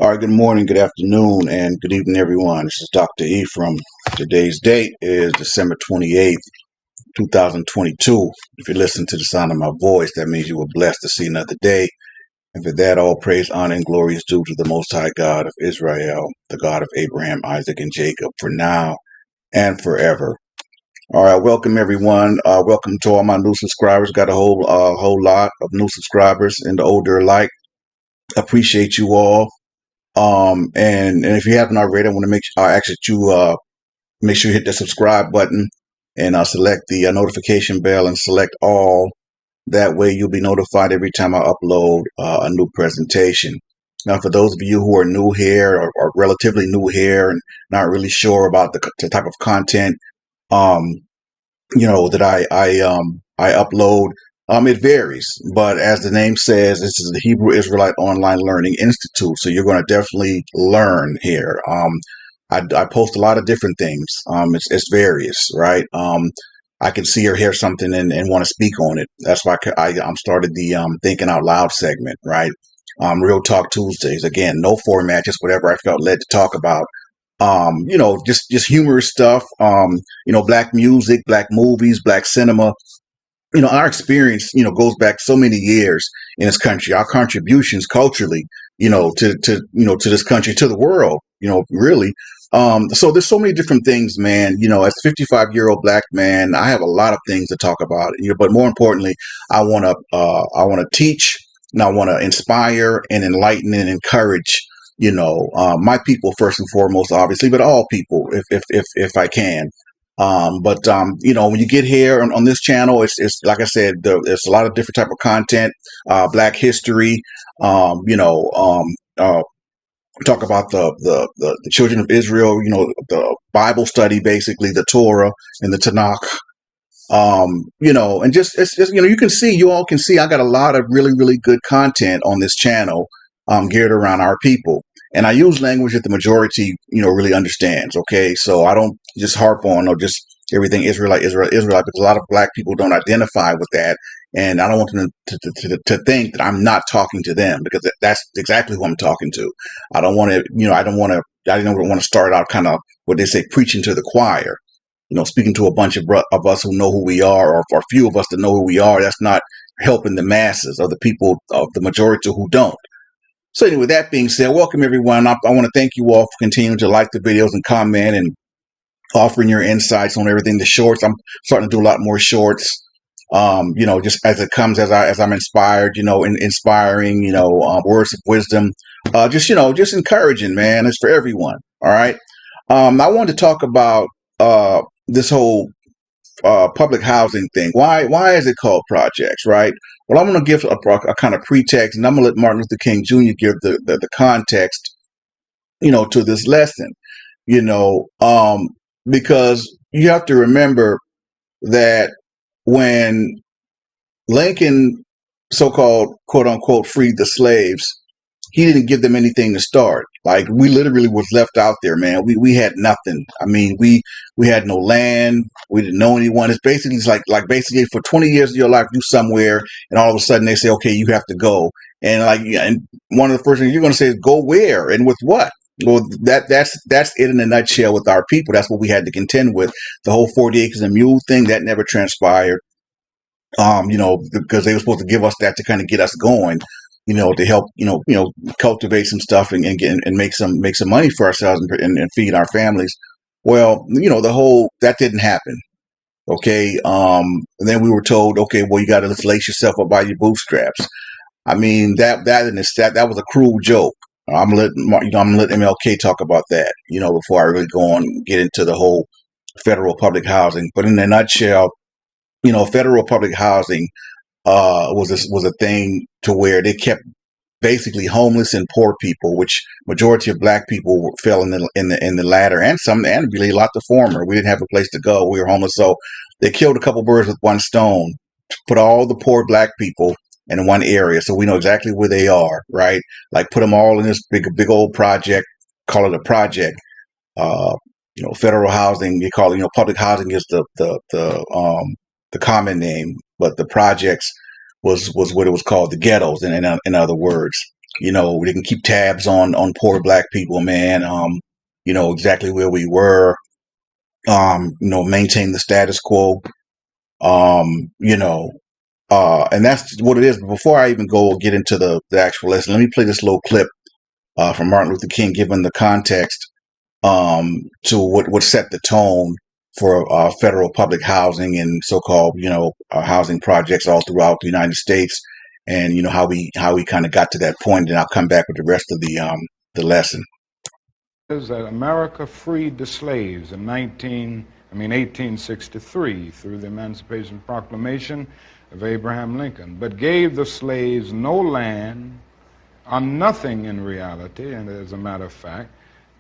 All right, good morning, good afternoon, and good evening, everyone. This is Dr. Ephraim. Today's date is December 28th, 2022. If you listen to the sound of my voice, that means you were blessed to see another day. And for that, all praise, honor, and glory is due to the Most High God of Israel, the God of Abraham, Isaac, and Jacob, for now and forever. All right, welcome, everyone. Welcome to all my new subscribers. Got a whole lot of new subscribers and the older alike. Appreciate you all. And if you haven't already, I want to ask that you make sure you hit the subscribe button and select the notification bell and select all. That way you'll be notified every time I upload a new presentation. Now, for those of you who are new here or relatively new here and not really sure about the type of content, um, that I upload. It varies, but as the name says, this is the Hebrew Israelite Online Learning Institute, so you're going to definitely learn here. I post a lot of different things. It's various, right? I can see or hear something and want to speak on it. That's why I'm started the Thinking Out Loud segment, right? Real Talk Tuesdays. Again, no format, just whatever I felt led to talk about. Just humorous stuff. Black music, black movies, black cinema. Our experience, goes back so many years in this country. Our contributions culturally, to this country, to the world, really. So there's so many different things, man. As a 55-year-old black man, I have a lot of things to talk about. But more importantly, I want to teach, and I want to inspire and enlighten and encourage. My people first and foremost, obviously, but all people, if I can. When you get here on this channel, it's like I said, there's a lot of different type of content, Black history, talk about the children of Israel, the Bible study, basically the Torah and the Tanakh. And it's you all can see I got a lot of really, really good content on this channel, geared around our people. And I use language that the majority, really understands. Okay. So I don't just harp on or just everything Israelite, Israelite, because a lot of black people don't identify with that. And I don't want them to think that I'm not talking to them, because that's exactly who I'm talking to. I don't want to, I don't want to start out kind of what they say, preaching to the choir, speaking to a bunch of us who know who we are, or a few of us that know who we are. That's not helping the masses or the people of the majority who don't. So anyway, that being said, welcome everyone. I want to thank you all for continuing to like the videos and comment and offering your insights on everything. The shorts, I'm starting to do a lot more shorts. Just as it comes, as I'm inspired, inspiring, words of wisdom, just encouraging, man. It's for everyone. All right. I wanted to talk about this whole public housing thing. Why is it called projects, right? Well, I'm going to give a kind of pretext, and I'm going to let Martin Luther King Jr. give the context, to this lesson, you know, um, because you have to remember that when Lincoln, so-called quote unquote, freed the slaves, he didn't give them anything to start. Like, we literally was left out there, man. We had nothing. I mean, we had no land. We didn't know anyone. It's basically like basically for 20 years of your life, you somewhere, and all of a sudden they say, okay, you have to go. And yeah, and one of the first things you're going to say is, go where and with what? Well, that's it in a nutshell with our people. That's what we had to contend with. The whole 40 acres and mule thing, that never transpired. Because they were supposed to give us that to kind of get us going, to help, cultivate some stuff and make some money for ourselves and feed our families. Well, the whole, that didn't happen. Okay. And then we were told, okay, well, you got to lace yourself up by your bootstraps. I mean, that was a cruel joke. I'm gonna let MLK talk about that, before I really go on and get into the whole federal public housing. But in a nutshell, federal public housing was a thing to where they kept basically homeless and poor people, which majority of black people fell in the latter, and really a lot the former. We didn't have a place to go. We were homeless, so they killed a couple birds with one stone. Put all the poor black people in one area, so we know exactly where they are, right? Like, put them all in this big old project. Call it a project. Uh, Federal housing, you call it. Public housing is the common name, but the projects was what it was called, the ghettos, in other words. They can keep tabs on poor black people, man. Exactly where we were. Maintain the status quo. You know, and that's what it is. But before I even get into the actual lesson, let me play this little clip from Martin Luther King, giving the context to what set the tone for federal public housing and so-called, housing projects all throughout the United States, and how we kind of got to that point. And I'll come back with the rest of the lesson. Is that America freed the slaves in 1863 through the Emancipation Proclamation of Abraham Lincoln, but gave the slaves no land or nothing in reality, and as a matter of fact,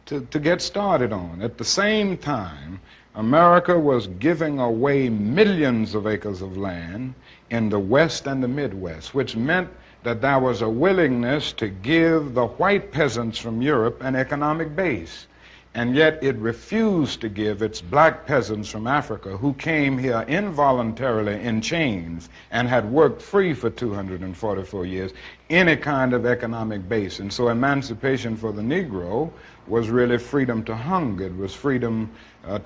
to get started on. At the same time, America was giving away millions of acres of land in the West and the Midwest, which meant that there was a willingness to give the white peasants from Europe an economic base. And yet it refused to give its black peasants from Africa, who came here involuntarily in chains and had worked free for 244 years, any kind of economic base. And so emancipation for the Negro was really freedom to hunger. It was freedom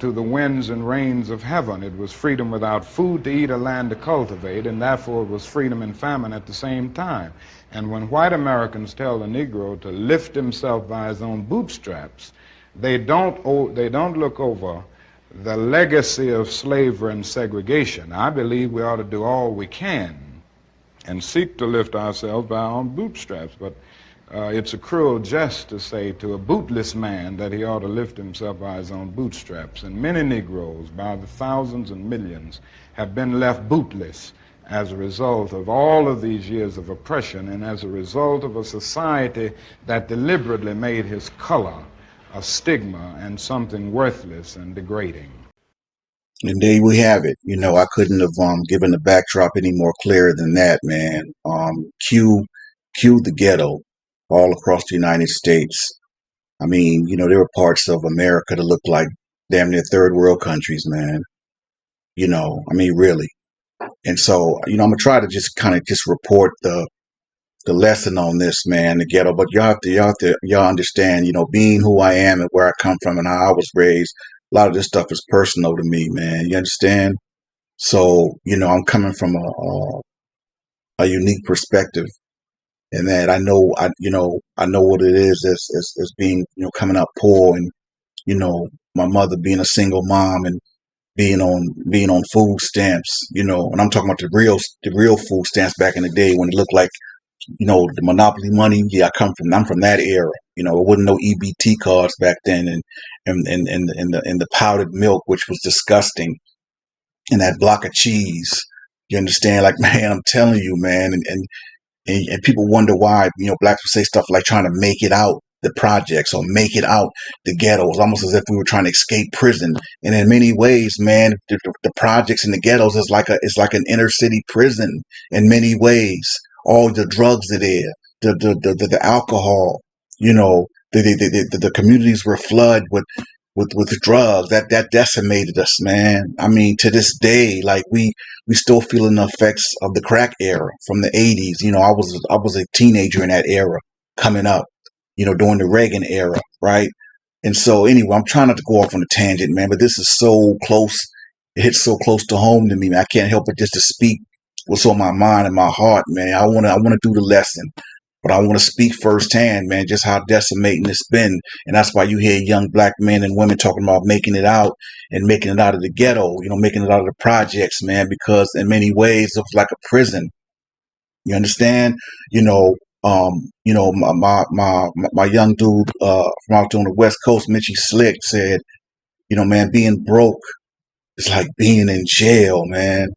to the winds and rains of heaven. It was freedom without food to eat or land to cultivate, and therefore it was freedom and famine at the same time. And when white Americans tell the Negro to lift himself by his own bootstraps, they don't look over the legacy of slavery and segregation. I believe we ought to do all we can and seek to lift ourselves by our own bootstraps, but it's a cruel jest to say to a bootless man that he ought to lift himself by his own bootstraps. And many Negroes, by the thousands and millions, have been left bootless as a result of all of these years of oppression, and as a result of a society that deliberately made his color a stigma and something worthless and degrading. And there we have it. I couldn't have given the backdrop any more clear than that, man. Cue the ghetto all across the United States. I mean, there were parts of America that looked like damn near third world countries, man. I mean, really. And so, I'm gonna try to just kind of just report the lesson on this, man, the ghetto. But y'all understand, being who I am and where I come from and how I was raised, a lot of this stuff is personal to me, man. You understand? So, I'm coming from a unique perspective, and that I know, I know what it is as being, coming up poor, and my mother being a single mom and being on food stamps, and I'm talking about the real food stamps back in the day when it looked like, the monopoly money. Yeah, I'm from that era. It wasn't no EBT cards back then, and the powdered milk, which was disgusting, and that block of cheese. You understand? Like, man, I'm telling you, man, and people wonder why, blacks would say stuff like trying to make it out the projects or make it out the ghettos, almost as if we were trying to escape prison. And in many ways, man, the projects in the ghettos is like an inner city prison in many ways. All the drugs are there, the alcohol, the communities were flooded with drugs that decimated us, man. I mean, to this day, like we still feeling the effects of the crack era from the 80s. I was a teenager in that era coming up, during the Reagan era, right? And so anyway, I'm trying not to go off on a tangent, man, but this is so close. It hits so close to home to me, man. I can't help but just to speak what's on my mind and my heart, man. I wanna do the lesson. But I want to speak firsthand, man, just how decimating it's been. And that's why you hear young black men and women talking about making it out and making it out of the ghetto, making it out of the projects, man, because in many ways it was like a prison. You understand? My young dude from out on the West Coast, Mitchie Slick, said, man, being broke is like being in jail, man.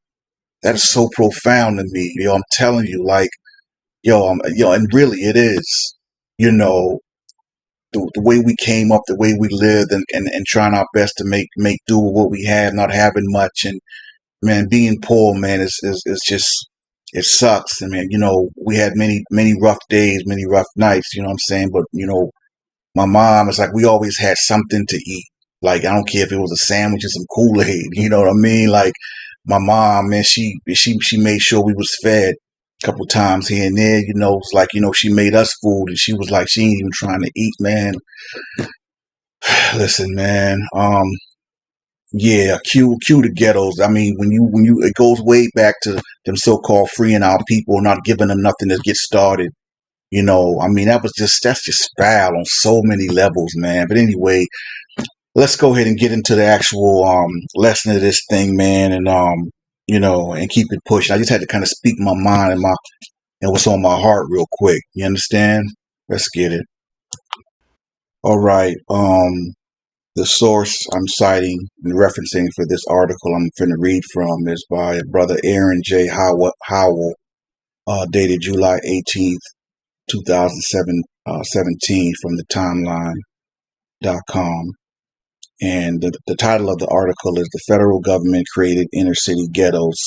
That is so profound to me. I'm telling you, like, and really it is, you know, the way we came up, the way we lived, and trying our best to make do with what we have, not having much. And man, being poor, man, is just, it sucks. And man, we had many rough days, many rough nights, you know what I'm saying? But, my mom, it's like we always had something to eat. Like, I don't care if it was a sandwich or some Kool-Aid, you know what I mean? Like, my mom, man, she made sure we was fed. a couple times here and there. It's like, she made us food, and she was like, she ain't even trying to eat, man. Listen, man. Yeah, cue the ghettos. I mean, when you it goes way back to them so-called freeing our people, not giving them nothing to get started. I mean, that's just foul on so many levels, man. But anyway, let's go ahead and get into the actual lesson of this thing, man, and and keep it pushing. I just had to kind of speak my mind and what's on my heart real quick. You understand? Let's get it. All right. The source I'm citing and referencing for this article I'm finna read from is by brother Aaron J. Howell, dated July 18th, 2017, from the timeline.com. And the title of the article is "The Federal Government Created Inner City Ghettos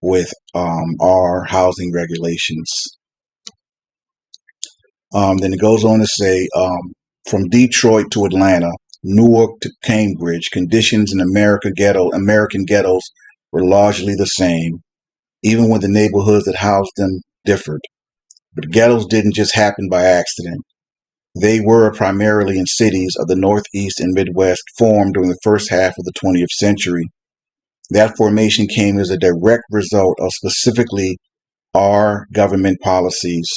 with Our Housing Regulations." Then it goes on to say, from Detroit to Atlanta, Newark to Cambridge, conditions in American ghettos were largely the same, even when the neighborhoods that housed them differed. But ghettos didn't just happen by accident. They were primarily in cities of the Northeast and Midwest formed during the first half of the 20th century. That formation came as a direct result of specifically our government policies,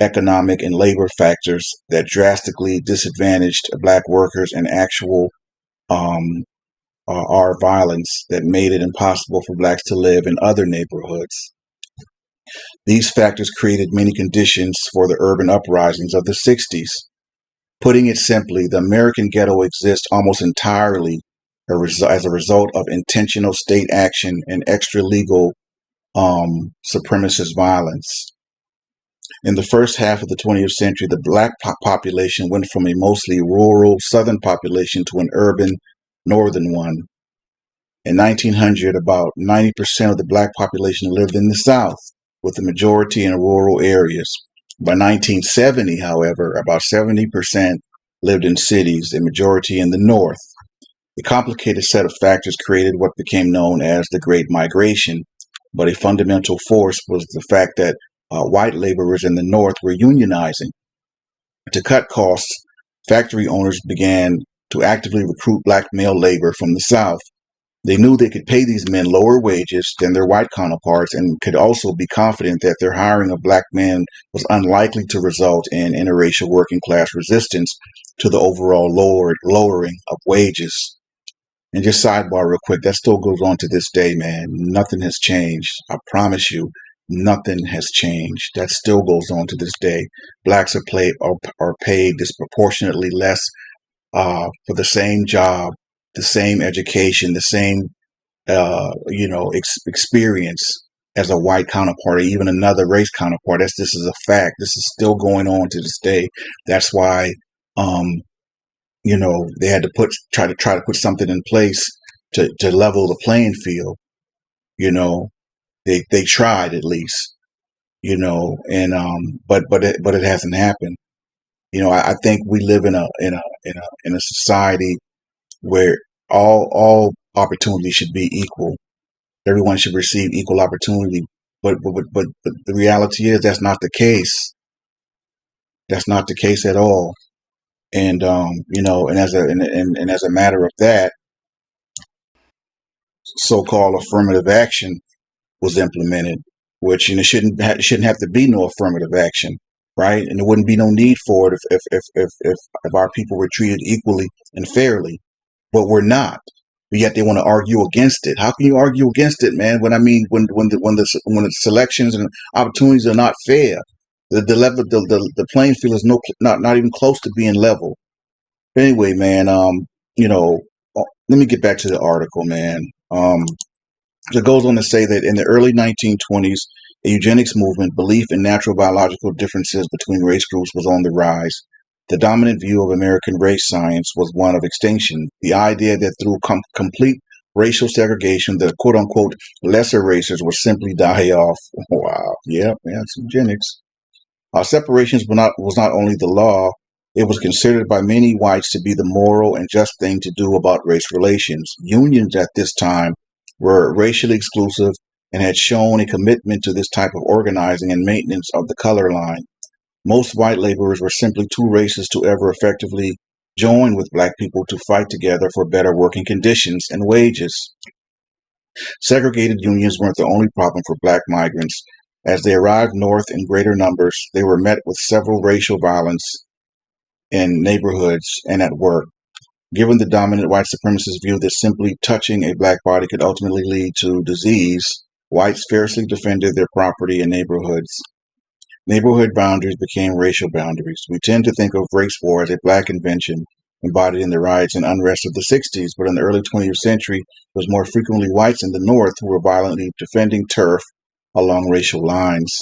economic and labor factors that drastically disadvantaged black workers, and actual our violence that made it impossible for blacks to live in other neighborhoods. These factors created many conditions for the urban uprisings of the 60s. Putting it simply, the American ghetto exists almost entirely as a result of intentional state action and extra-legal supremacist violence. In the first half of the 20th century, the black population went from a mostly rural southern population to an urban northern one. In 1900, about 90% of the black population lived in the South, with the majority in rural areas. By 1970, however, about 70% lived in cities, a majority in the North. A complicated set of factors created what became known as the Great Migration, but a fundamental force was the fact that white laborers in the North were unionizing. To cut costs, factory owners began to actively recruit black male labor from the South. They knew they could pay these men lower wages than their white counterparts, and could also be confident that their hiring of black men was unlikely to result in interracial working class resistance to the overall lowering of wages. And just sidebar real quick, that still goes on to this day, man. Nothing has changed. I promise you, nothing has changed. That still goes on to this day. Blacks are paid disproportionately less for the same job, the same education, the same experience as a white counterpart, or even another race counterpart. This is a fact. This is still going on to this day. That's why they had to try to put something in place to level the playing field. They tried, at least, and but it hasn't happened. I think we live in a society where all opportunity should be equal. Everyone should receive equal opportunity. But the reality is that's not the case. That's not the case at all. And and as a matter of that, so-called affirmative action was implemented, which shouldn't have to be no affirmative action, right? And there wouldn't be no need for it if our people were treated equally and fairly, but we're not. But yet they want to argue against it. How can you argue against it, man? When the selections and opportunities are not fair, the playing field is not even close to being level. But anyway, man, let me get back to the article, man. It goes on to say that in the early 1920s, a eugenics movement, belief in natural biological differences between race groups, was on the rise. The dominant view of American race science was one of extinction. The idea that through complete racial segregation, the quote-unquote lesser races would simply die off. Wow. Yeah, it's eugenics. Separations was not only the law, it was considered by many whites to be the moral and just thing to do about race relations. Unions at this time were racially exclusive, and had shown a commitment to this type of organizing and maintenance of the color line. Most white laborers were simply too racist to ever effectively join with black people to fight together for better working conditions and wages. Segregated unions weren't the only problem for black migrants. As they arrived north in greater numbers, they were met with several racial violence in neighborhoods and at work. Given the dominant white supremacist view that simply touching a black body could ultimately lead to disease, whites fiercely defended their property and neighborhoods. Neighborhood boundaries became racial boundaries. We tend to think of race war as a black invention embodied in the riots and unrest of the 60s, but in the early 20th century, it was more frequently whites in the North who were violently defending turf along racial lines.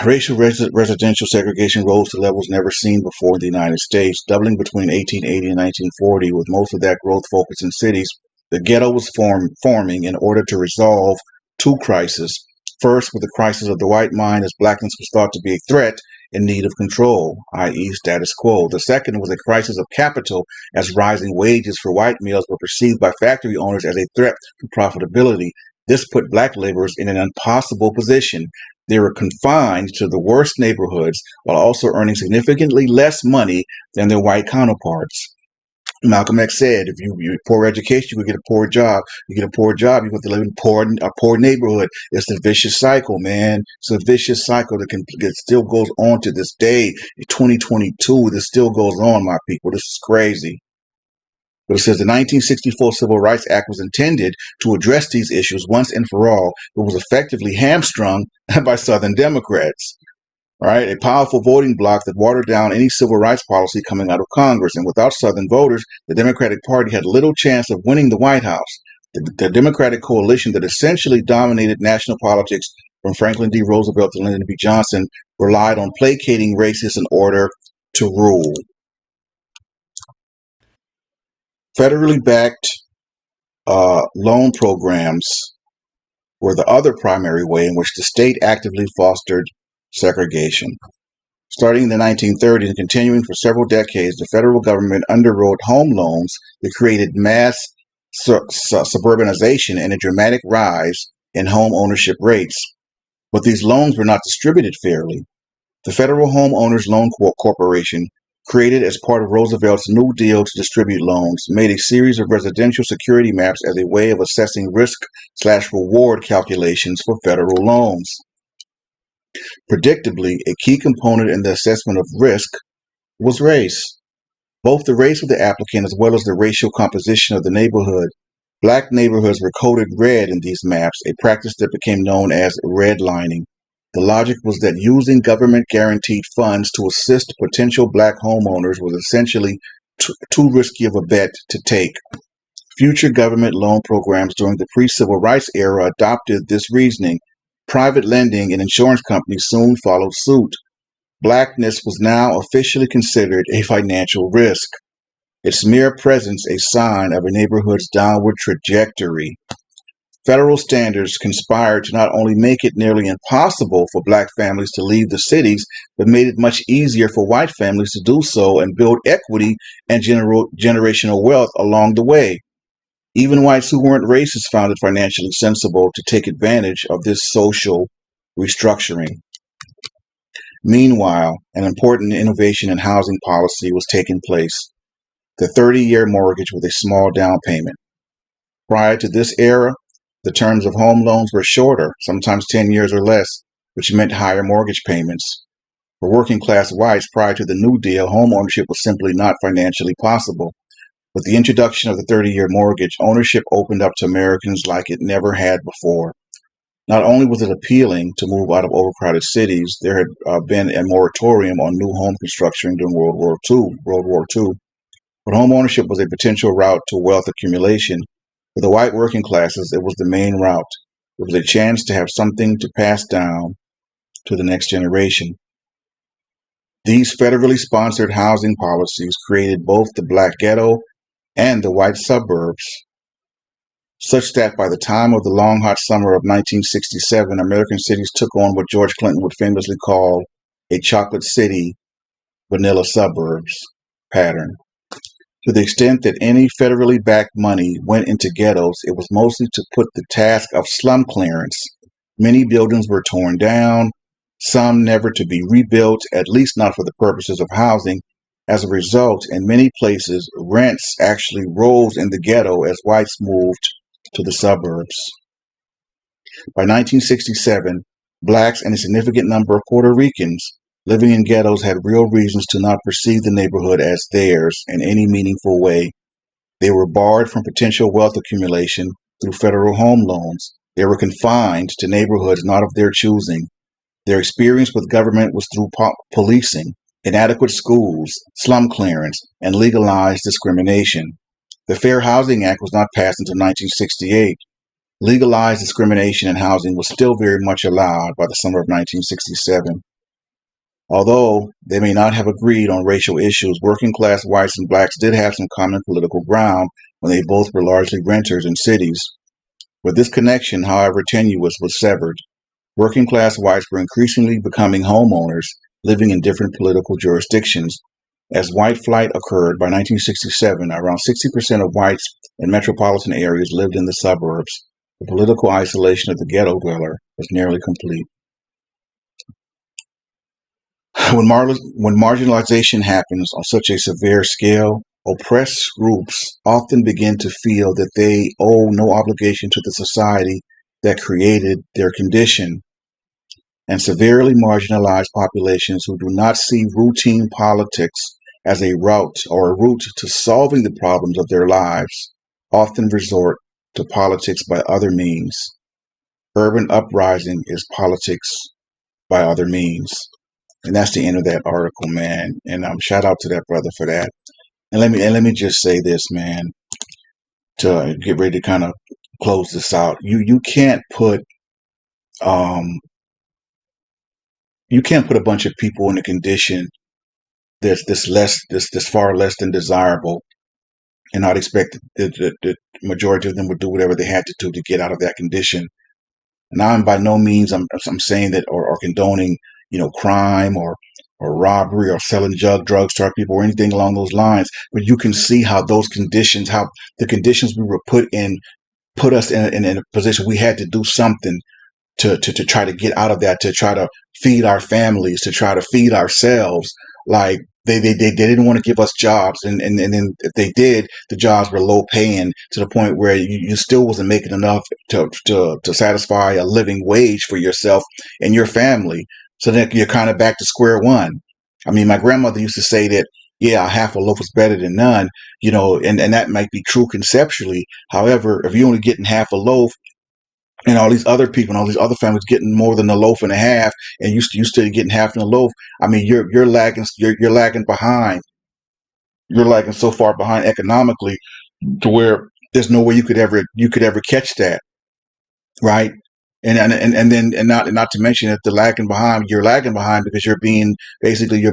Racial residential segregation rose to levels never seen before in the United States, doubling between 1880 and 1940, with most of that growth focused in cities. The ghetto was forming in order to resolve two crises. First, with the crisis of the white mind, as blackness was thought to be a threat in need of control, i.e. status quo. The second was a crisis of capital, as rising wages for white males were perceived by factory owners as a threat to profitability. This put black laborers in an impossible position. They were confined to the worst neighborhoods while also earning significantly less money than their white counterparts. Malcolm X said, if you poor education, you get a poor job. You get a poor job, you have to live in a poor neighborhood. It's a vicious cycle, man. It's a vicious cycle that still goes on to this day. In 2022, this still goes on, my people. This is crazy. But it says the 1964 Civil Rights Act was intended to address these issues once and for all, but was effectively hamstrung by Southern Democrats. All right, a powerful voting bloc that watered down any civil rights policy coming out of Congress. And without Southern voters, the Democratic Party had little chance of winning the White House. The Democratic coalition that essentially dominated national politics from Franklin D. Roosevelt to Lyndon B. Johnson relied on placating racists in order to rule. Federally backed loan programs were the other primary way in which the state actively fostered segregation. Starting in the 1930s and continuing for several decades, the federal government underwrote home loans that created mass suburbanization and a dramatic rise in home ownership rates. But these loans were not distributed fairly. The Federal Home Owners Loan Corporation, created as part of Roosevelt's New Deal to distribute loans, made a series of residential security maps as a way of assessing risk/reward calculations for federal loans. Predictably, a key component in the assessment of risk was race, both the race of the applicant as well as the racial composition of the neighborhood. Black neighborhoods were coded red in these maps, a practice that became known as redlining. The logic was that using government-guaranteed funds to assist potential black homeowners was essentially too risky of a bet to take. Future government loan programs during the pre-civil rights era adopted this reasoning. Private lending and insurance companies soon followed suit. Blackness was now officially considered a financial risk, its mere presence a sign of a neighborhood's downward trajectory. Federal standards conspired to not only make it nearly impossible for black families to leave the cities, but made it much easier for white families to do so and build equity and generational wealth along the way. Even whites who weren't racist found it financially sensible to take advantage of this social restructuring. Meanwhile, an important innovation in housing policy was taking place: the 30-year mortgage with a small down payment. Prior to this era, the terms of home loans were shorter, sometimes 10 years or less, which meant higher mortgage payments. For working class whites prior to the New Deal, home ownership was simply not financially possible. With the introduction of the 30-year mortgage, ownership opened up to Americans like it never had before. Not only was it appealing to move out of overcrowded cities, there had been a moratorium on new home construction during World War II. But home ownership was a potential route to wealth accumulation. For the white working classes, it was the main route. It was a chance to have something to pass down to the next generation. These federally sponsored housing policies created both the black ghetto and the white suburbs, such that by the time of the long hot summer of 1967, American cities took on what George Clinton would famously call a chocolate city, vanilla suburbs pattern. To the extent that any federally backed money went into ghettos, it was mostly to put the task of slum clearance. Many buildings were torn down, some never to be rebuilt, at least not for the purposes of housing. As a result, in many places, rents actually rose in the ghetto as whites moved to the suburbs. By 1967, blacks and a significant number of Puerto Ricans living in ghettos had real reasons to not perceive the neighborhood as theirs in any meaningful way. They were barred from potential wealth accumulation through federal home loans. They were confined to neighborhoods not of their choosing. Their experience with government was through policing, inadequate schools, slum clearance, and legalized discrimination. The Fair Housing Act was not passed until 1968. Legalized discrimination in housing was still very much allowed by the summer of 1967. Although they may not have agreed on racial issues, working class whites and blacks did have some common political ground when they both were largely renters in cities. But this connection, however tenuous, was severed. Working class whites were increasingly becoming homeowners, living in different political jurisdictions. As white flight occurred by 1967, around 60% of whites in metropolitan areas lived in the suburbs. The political isolation of the ghetto dweller was nearly complete. When marginalization happens on such a severe scale, oppressed groups often begin to feel that they owe no obligation to the society that created their condition. And severely marginalized populations who do not see routine politics as a route to solving the problems of their lives often resort to politics by other means. Urban uprising is politics by other means. And that's the end of that article, man. And shout out to that brother for that. And let me just say this, man, to get ready to kind of close this out. You can't put a bunch of people in a condition that's far less than desirable, and not expect the majority of them would do whatever they had to do to get out of that condition. Now, I'm by no means I'm saying that or condoning crime or robbery or selling drugs to our people or anything along those lines. But you can see how those conditions, how the conditions we were put us in a position we had to do something to try to get out of that, to try to feed our families, to try to feed ourselves. Like they didn't want to give us jobs, and then if they did, the jobs were low paying to the point where you still wasn't making enough to satisfy a living wage for yourself and your family. So then you're kind of back to square one. I mean, my grandmother used to say that, yeah, half a loaf is better than none, and that might be true conceptually. However, if you're only getting half a loaf, and all these other people and all these other families getting more than a loaf and a half, and you still getting half in a loaf. I mean, you're lagging. You're lagging behind. You're lagging so far behind economically to where there's no way you could ever catch that, right? And not to mention that you're lagging behind because you're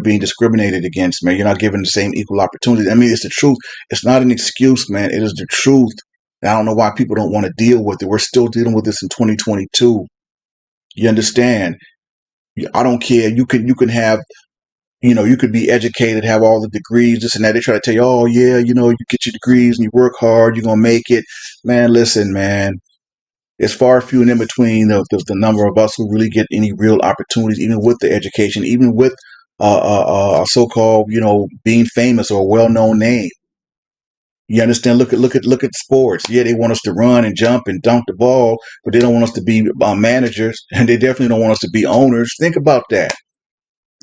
being discriminated against, man. You're not given the same equal opportunity. I mean, it's the truth. It's not an excuse, man. It is the truth. I don't know why people don't want to deal with it. We're still dealing with this in 2022. You understand? I don't care. You can have, you could be educated, have all the degrees, this and that. They try to tell you, oh yeah, you get your degrees and you work hard, you're gonna make it. Man, listen, man. It's far few and in between the number of us who really get any real opportunities, even with the education, even with a so-called, being famous or a well-known name. You understand? Look at sports. Yeah, they want us to run and jump and dunk the ball, but they don't want us to be managers, and they definitely don't want us to be owners. Think about that.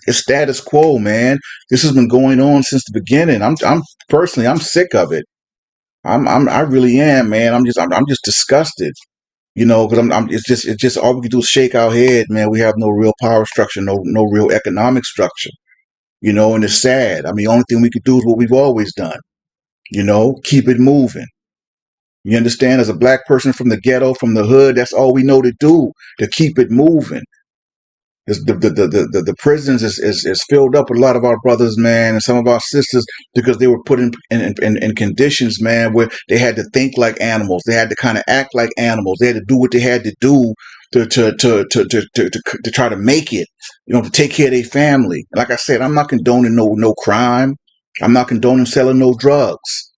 It's status quo, man. This has been going on since the beginning. I'm personally, I'm sick of it. I really am, man. I'm just disgusted. Because it's just all we can do is shake our head, man. We have no real power structure, no real economic structure. And it's sad. I mean, the only thing we could do is what we've always done. Keep it moving. You understand? As a black person from the ghetto, from the hood, that's all we know to do, to keep it moving. The prisons is filled up with a lot of our brothers, man, and some of our sisters, because they were put in conditions, man, where they had to think like animals. They had to kind of act like animals. They had to do what they had to do to try to make it, to take care of their family. Like I said, I'm not condoning no crime. I'm not condoning selling no drugs.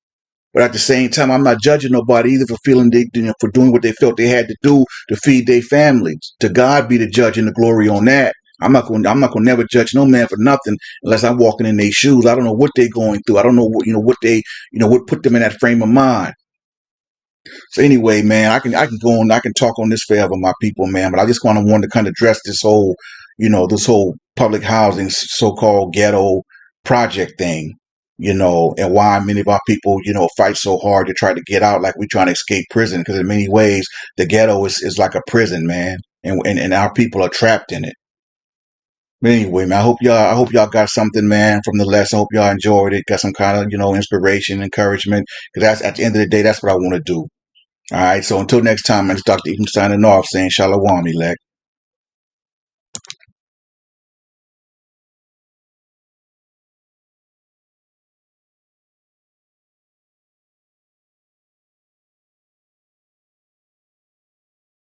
But at the same time, I'm not judging nobody either for feeling for doing what they felt they had to do to feed their families. To God be the judge and the glory on that. I'm not gonna never judge no man for nothing unless I'm walking in their shoes. I don't know what they're going through. I don't know what they, what put them in that frame of mind. So anyway, man, I can go on, I can talk on this forever, my people, man. But I just wanted to kind of address this whole public housing, so-called ghetto project thing, and why many of our people, fight so hard to try to get out, like we're trying to escape prison. Because in many ways, the ghetto is like a prison, man, and our people are trapped in it. But anyway, man, I hope y'all got something, man, from the lesson. I hope y'all enjoyed it, got some kind of, inspiration, encouragement. Because that's at the end of the day, that's what I want to do. All right. So until next time, man, it's Dr. Ephraim signing off, saying Shalom, elect.